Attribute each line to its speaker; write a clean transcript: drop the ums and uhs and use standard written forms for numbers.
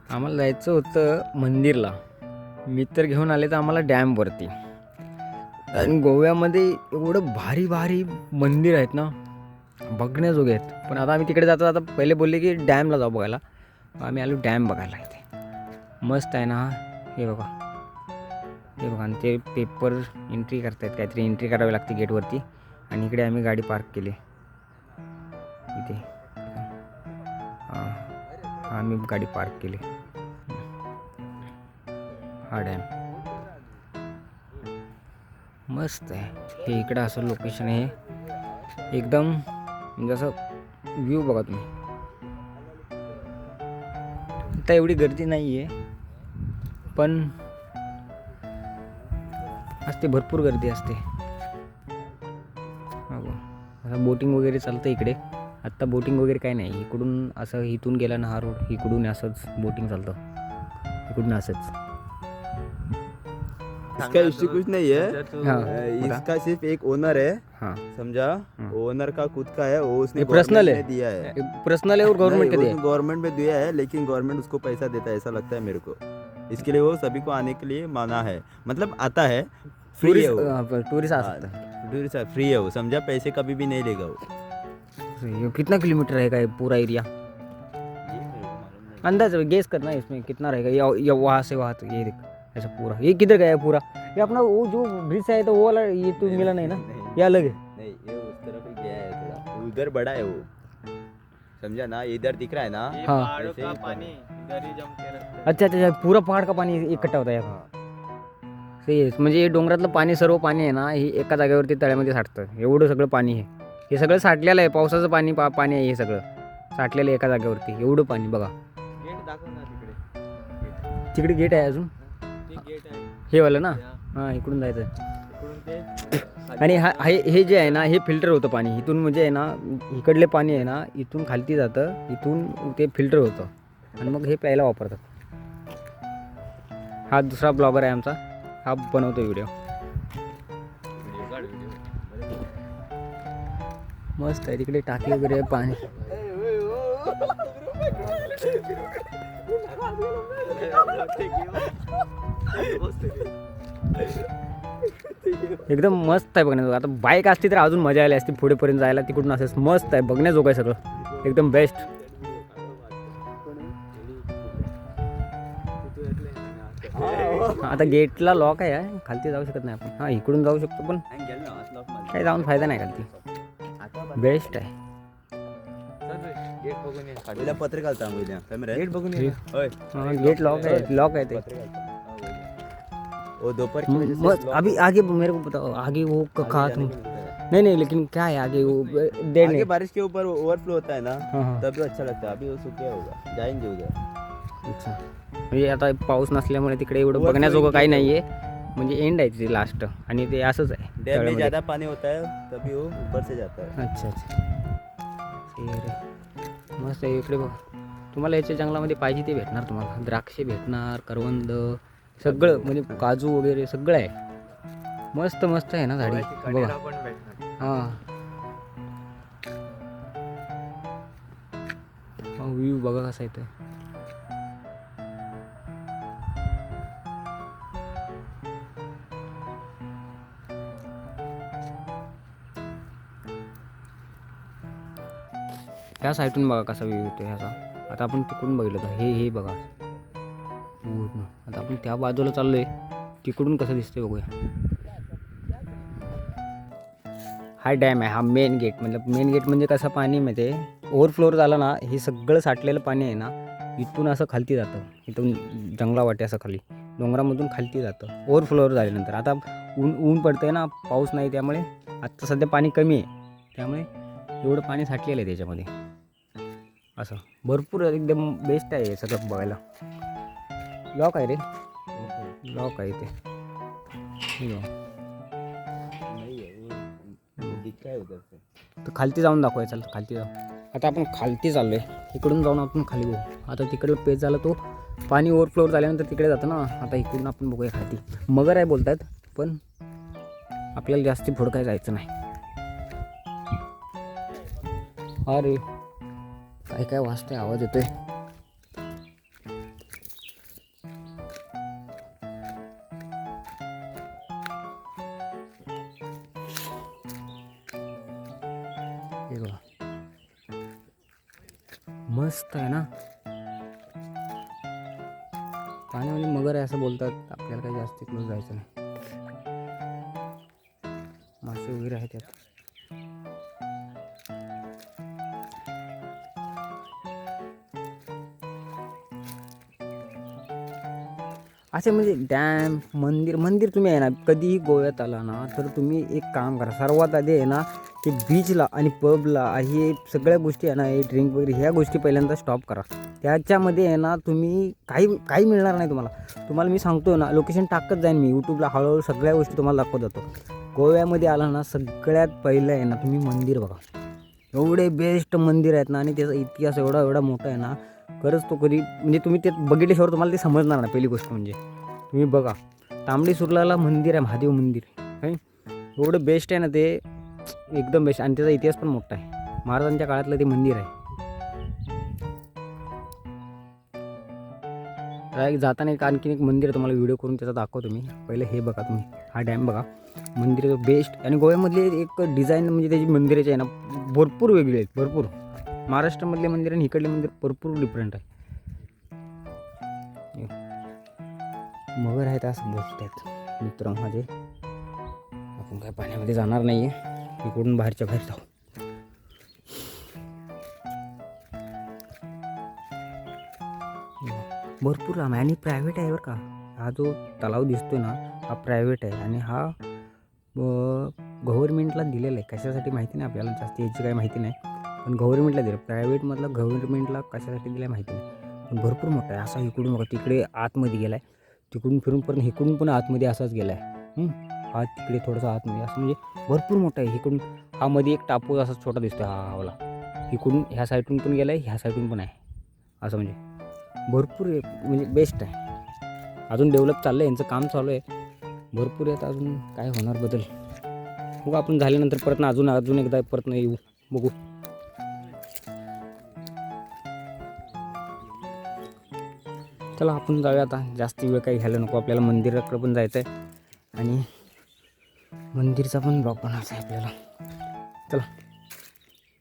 Speaker 1: आम्हाला जायचं होतं मंदिरला. मित्र घेऊन आले तर आम्हाला डॅमवरती. आणि गोव्यामध्ये एवढं भारी भारी मंदिर आहेत ना, बघण्याजोगे आहेत. पण आता आम्ही तिकडे जाता जाता पहिले बोलले की डॅमला जाऊ बघायला. आम्ही आलो डॅम बघायला. इथे मस्त आहे ना. हे बघा, हे बघा. आणि ते पेपर एंट्री करतायत, काहीतरी एंट्री करावी लागते गेटवरती. आणि इकडे आम्ही गाडी पार्क केली इथे. हां, आम्ही गाडी पार्क केली. हा डॅम मस्त आहे. हे इकडं असं लोकेशन आहे एकदम, म्हणजे असं व्ह्यू बघा तुम्ही. आता एवढी गर्दी नाही आहे, पण असते, भरपूर गर्दी असते. असं बोटिंग वगैरे चालतं इकडे. आत्ता बोटिंग वगैरे काय नाही. इकडून असं इथून गेला ना हा रोड, इकडून असंच बोटिंग चालतं, इकडून असंच.
Speaker 2: इसका इश्यू कुछ नहीं है।
Speaker 1: हाँ,
Speaker 2: इसका सिर्फ एक ओनर है,
Speaker 1: हाँ,
Speaker 2: समझा। ओनर का खुद का है, वो उसने
Speaker 1: ये पर्सनल
Speaker 2: गवर्नमेंट
Speaker 1: है,
Speaker 2: में दिया है।
Speaker 1: पर्सनल है और गवर्नमेंट के दिया है।
Speaker 2: गवर्नमेंट में दिया है, लेकिन गवर्नमेंट उसको पैसा देता है, ऐसा लगता है मेरे को। इसके लिए वो सभी को आने के लिए माना है, मतलब आता है, फ्री है वो।
Speaker 1: टूरिस्ट आ सकता है।
Speaker 2: टूरिस्ट फ्री है वो, समझा। पैसे कभी भी नहीं लेगा वो।
Speaker 1: ये कितना किलोमीटर रहेगा ये पूरा एरिया? अंदाज गेस करना है इसमें कितना रहेगा। या वहाँ से वहाँ तक, ये देख ऐसा पूरा। ये किधर गया है पूरा? ये अपना वो जो ब्रिज है तो वो वाला, ये तो मिला नहीं ना, ये अलग है।
Speaker 2: नहीं, ये उस तरफ ही गया है थोड़ा, उधर बड़ा है वो, समझा ना। इधर दिख रहा है ना,
Speaker 1: हाँ।
Speaker 3: पहाड़ों का पानी इधर ही जम के रखता है।
Speaker 1: अच्छा अच्छा, पूरा पहाड़ का पाणी इकट्ठा होता आहे. सही आहे. म्हणजे हे डोंगरातलं पाणी, सर्व पाणी आहे ना, हे एका जागेवरती तळ्यामध्ये साठतं. एवढं सगळं पाणी आहे. हे सगळं साठलेलं आहे. पावसाचं पाणी पाणी आहे हे सगळं साठलेलं आहे एका जागेवरती. एवढं पाणी बघा.
Speaker 3: गेट दाखव ना तिकडे.
Speaker 1: तिकडे गेट आहे अजून,
Speaker 3: ते गेट आहे.
Speaker 1: हे वालं ना.
Speaker 3: हा.
Speaker 1: हां, इकडून जायचं.
Speaker 3: इकडून ते
Speaker 1: आणि हे जे आहे ना, हे फिल्टर होतं पाणी इथून. म्हणजे आहे ना, इकडले पाणी आहे ना, इथून खालती जातं, इथून ते फिल्टर होतं आणि मग हे प्यायला वापरतात. हा दुसरा ब्लॉगर आहे आमचा, हा बनवतो व्हिडिओ. मस्त आहे. तिकडे टाकी वगैरे आहे, पाणी. एकदम मस्त आहे बघण्याजोगं. आता बाईक असती तर अजून मजा आली असती पुढेपर्यंत जायला. तिकडून असं मस्त आहे बघण्याजोगं आहे सगळं, एकदम बेस्ट. आता गेटला लॉक आहे, खालती जाऊ शकत नाही आपण. हां, इकडून जाऊ शकतो, पण काही जाऊन फायदा नाही खालती. बेस्ट आहे.
Speaker 3: गेट बघून ये.
Speaker 2: पहिला पत्र घालता पहिल्या कॅमेरा.
Speaker 3: गेट बघून ये.
Speaker 2: होय,
Speaker 1: हां, गेट लॉक आहे, लॉक आहे ते.
Speaker 2: वो दोपहर की वजह से
Speaker 1: मस्त.
Speaker 2: block
Speaker 1: अभी आगे मेरे को बताओ, आगे वो कहा तुम? नहीं नहीं, लेकिन क्या है आगे वो देर
Speaker 2: आगे
Speaker 1: नहीं.
Speaker 2: बारिश के ऊपर ओवरफ्लो होता है ना,
Speaker 1: हाँ हाँ.
Speaker 2: तब भी अच्छा लगता है। अभी वो सूख गया होगा, जाएंगे उधर।
Speaker 1: अच्छा, म्हणजे आता पाऊस नसल्यामुळे तिकडे एवढं
Speaker 2: Overflow
Speaker 1: बघण्याजोगं काही
Speaker 2: इकडे
Speaker 1: नाही आहे. म्हणजे एंड आहे तिथे लास्ट, आणि ते असंच आहे
Speaker 2: डैम में
Speaker 1: तळ्यामध्ये.
Speaker 2: ज्यादा पानी होता है, तभी वो ऊपर से जाता है।
Speaker 1: अच्छा अच्छा, सही आहे रे. मस्त आहे. इकडे बघ, तुम्हाला याच्या जंगलामध्ये पाहिजे ते भेटणार. तुम्हाला द्राक्षे भेटणार, करवंद, सगळं, म्हणजे काजू वगैरे सगळं आहे. मस्त मस्त आहे ना झाडी. बघा.
Speaker 3: कडेला पण भेटणार.
Speaker 1: हां, व्ह्यू बघा कसा येतोय. ह्या साईडून बघा कसा व्ह्यू येतो ह्याचा. आता आपण तिकडून बघितलं तर हे बघा पूर्ण. आता आपण त्या बाजूला चाललोय, तिकडून कसं दिसतंय बघूया. हा डॅम आहे, हा मेन गेट. मतलब मेन गेट म्हणजे कसं, पाणी माहिती आहे, ओव्हरफ्लोअर झालं ना, हे सगळं साठलेलं पाणी आहे ना, इथून असं खालती जातं. इथून जंगला वाटे असं खाली डोंगरामधून खालती जातं ओव्हरफ्लोअर झाल्यानंतर. आता ऊन पडतंय ना, पाऊस नाही, त्यामुळे आत्ता सध्या पाणी कमी आहे, त्यामुळे एवढं पाणी साठलेलं आहे त्याच्यामध्ये. असं भरपूर एकदम बेस्ट आहे हे सगळं बघायला. लॉक आहे रे, लॉक आहे ते.
Speaker 2: दिखता है उधर से।
Speaker 1: तर खालती जाऊन दाखवाय. चल खालती जाऊ. आता आपण खालती चाललोय, इकडून जाऊन आपण खाली बघू. आता तिकडे पेज झाला तो, पाणी ओव्हरफ्लोअर झाल्यानंतर तिकडे जातं ना. आता इकडून आपण बघूया खालती. मगर आहे बोलतात, पण आपल्याला जास्ती पुढं काय जायचं नाही. अरे काय काय वाजतंय, आवाज येतोय. मस्त आहे ना. पाण्यामध्ये मगर आहे असं बोलतात, आपल्याला काही जास्त क्लोज जायचं नाही. मासे वगैरे आहेत त्यात. असे म्हणजे डॅम मंदिर तुम्ही आहे ना कधीही गोव्यात आला ना तर तुम्ही एक काम करा. सर्वात आधी आहे ना ते बीचला आणि पबला हे सगळ्या गोष्टी आहे ना, हे ड्रिंक वगैरे ह्या गोष्टी पहिल्यांदा स्टॉप करा. त्याच्यामध्ये आहे ना तुम्ही काही मिळणार नाही तुम्हाला मी सांगतो ना, लोकेशन टाकत जाईन मी यूट्यूबला, हळूहळू सगळ्या गोष्टी तुम्हाला दाखवत जातो. गोव्यामध्ये आला ना सगळ्यात पहिलं आहे ना तुम्ही मंदिर बघा. एवढे बेस्ट मंदिर आहेत ना आणि त्याचा इतिहास एवढा मोठा आहे ना, खरंच तो कधी म्हणजे तुम्ही ते बघितल्याशिवाय तुम्हाला ते समजणार ना. पहिली गोष्ट म्हणजे तुम्ही बघा, तांबडी सुर्लाला मंदिर आहे, महादेव मंदिर आहे. एवढं बेस्ट आहे ना ते, एकदम बेस्ट. आणि त्याचा इतिहास पण मोठा आहे, महाराजांच्या काळातलं ते मंदिर आहे. जाताना आणखीन एक मंदिर तुम्हाला व्हिडिओ करून त्याचा दाखवतो मी. पहिलं हे बघा तुम्ही, हा डॅम बघा, मंदिर बेस्ट. आणि गोव्यामधले एक डिझाईन म्हणजे त्याची मंदिराची आहे ना भरपूर वेगळी आहेत, भरपूर. महाराष्ट्रामधले मंदिर आणि इकडले मंदिर भरपूर डिफरंट आहे. मगर आहेत असं बोलतात मित्र माझे. आपण काय पाण्यामध्ये जाणार नाही आहे, इकडून बाहेरच्या बाहेर जाऊ. भरपूर लांब आहे आणि प्रायव्हेट आहे बरं का. हा जो तलाव दिसतो ना हा प्रायव्हेट आहे आणि हा गव्हर्नमेंटला दिलेला आहे. कशासाठी माहिती नाही आपल्याला, जास्त याची काही माहिती नाही, पण गव्हर्नमेंटला दिलं. प्रायव्हेटमधला गव्हर्नमेंटला कशासाठी दिलं माहिती नाही, पण भरपूर मोठा आहे. असा इकडून बघा तिकडे आतमध्ये गेला आहे, तिकडून फिरून पण इकडून पण आतमध्ये असाच गेला आहे. हा तिकडे थोडासा आतमध्ये असं म्हणजे भरपूर मोठा आहे. इकडून हा मध्ये एक टापू असा छोटा दिसतो हा हवाला, इकडून ह्या साईडून पण गेला आहे, ह्या साईडून पण आहे असं म्हणजे भरपूर म्हणजे बेस्ट आहे. अजून डेव्हलप चाललं आहे, यांचं काम चालू आहे, भरपूर आहेत. अजून काय होणार बदल बघू आपण झाल्यानंतर परत ना अजून एकदा परत ना येऊ बघू. चला आपण जाऊया आता, जास्त वेळ काही घ्यायला नको आपल्याला. मंदिराकडे पण जायचं आहे आणि मंदिरचा पण ब्लॉग बनायचा आहे आपल्याला. चला.